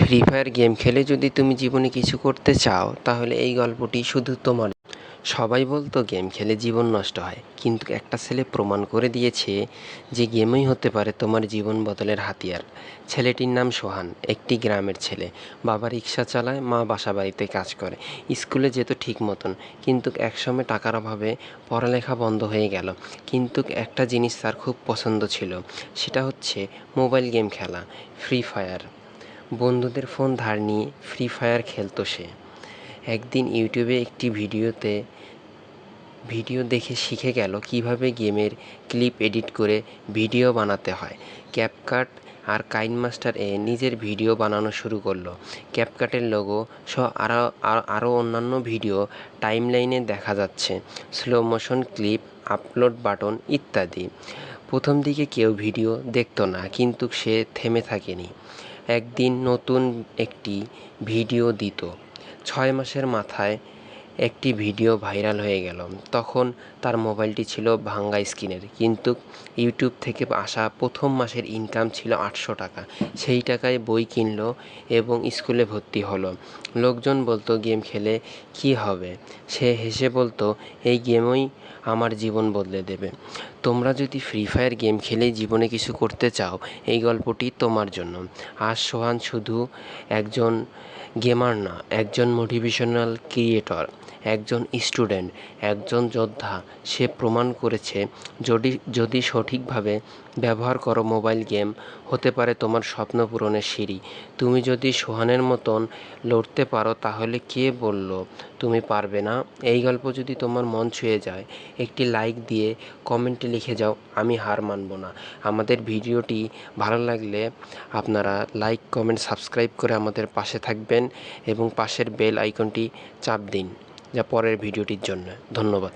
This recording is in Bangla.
ফ্রি ফায়ার গেম খেলে যদি তুমি জীবনে কিছু করতে চাও তাহলে এই গল্পটি শুধু তোমার। সবাই বলতো গেম খেলে জীবন নষ্ট হয়, কিন্তু একটা ছেলে প্রমাণ করে দিয়েছে যে গেমই হতে পারে তোমার জীবন বদলের হাতিয়ার। ছেলেটির নাম সোহান, একটি গ্রামের ছেলে। বাবা রিক্সা চালায়, মা বাসা বাড়িতে কাজ করে। স্কুলে যেত ঠিক মতন, কিন্তু একসময় টাকার অভাবে পড়ালেখা বন্ধ হয়ে গেল। কিন্তু একটা জিনিস তার খুব পছন্দ ছিল, সেটা হচ্ছে মোবাইল গেম খেলা, ফ্রি ফায়ার। বন্ধুদের ফোন ধার নিয়ে ফ্রি ফায়ার খেলতো সে। একদিন ইউটিউবে একটি ভিডিও দেখে শিখে গেল কিভাবে গেমের ক্লিপ এডিট করে ভিডিও বানাতে হয়। ক্যাপকাট আর কাইনমাস্টার নিজের ভিডিও বানানো শুরু করলো। ক্যাপকাটের লোগো সহ আরও অন্যান্য ভিডিও টাইমলাইনে দেখা যাচ্ছে, slow motion clip, upload button ইত্যাদি। প্রথম দিকে কেউ ভিডিও দেখতো না, কিন্তু সে থেমে থাকেনি। একদিন নতুন একটি ভিডিও দিত। 6 মাসের মাথায় একটি ভিডিও ভাইরাল হয়ে গেল। তখন তার মোবাইলটি ছিল ভাঙ্গা স্ক্রিনের, কিন্তু ইউটিউব থেকে আসা প্রথম মাসের ইনকাম ছিল 800 টাকা। সেই টাকায় বই কিনল এবং স্কুলে ভর্তি হলো। লোকজন বলতো গেম খেলে কি হবে, সে হেসে বলতো এই গেমই আমার জীবন বদলে দেবে। তোমরা যদি ফ্রি ফায়ার গেম খেলেই জীবনে কিছু করতে চাও, এই গল্পটি তোমার জন্য। আজ সোহান শুধু একজন গেমার না, একজন মোটিভেশনাল ক্রিয়েটর, একজন স্টুডেন্ট, একজন যোদ্ধা। সে প্রমাণ করেছে যদি সঠিকভাবে ব্যবহার করো, মোবাইল গেম হতে পারে তোমার স্বপ্ন পূরণের সিঁড়ি। তুমি যদি সোহানের মতন লড়তে পারো, তাহলে কে বলল তুমি পারবে না? এই গল্প যদি তোমার মন ছুঁয়ে যায়, একটি লাইক দিয়ে কমেন্টে লিখে যাও আমি হার মানব না। আমাদের ভিডিওটি ভালো লাগলে আপনারা লাইক, কমেন্ট, সাবস্ক্রাইব করে আমাদের পাশে থাকবেন এবং পাশের বেল আইকনটি চাপ দিন যা পরের ভিডিওটির জন্য। ধন্যবাদ।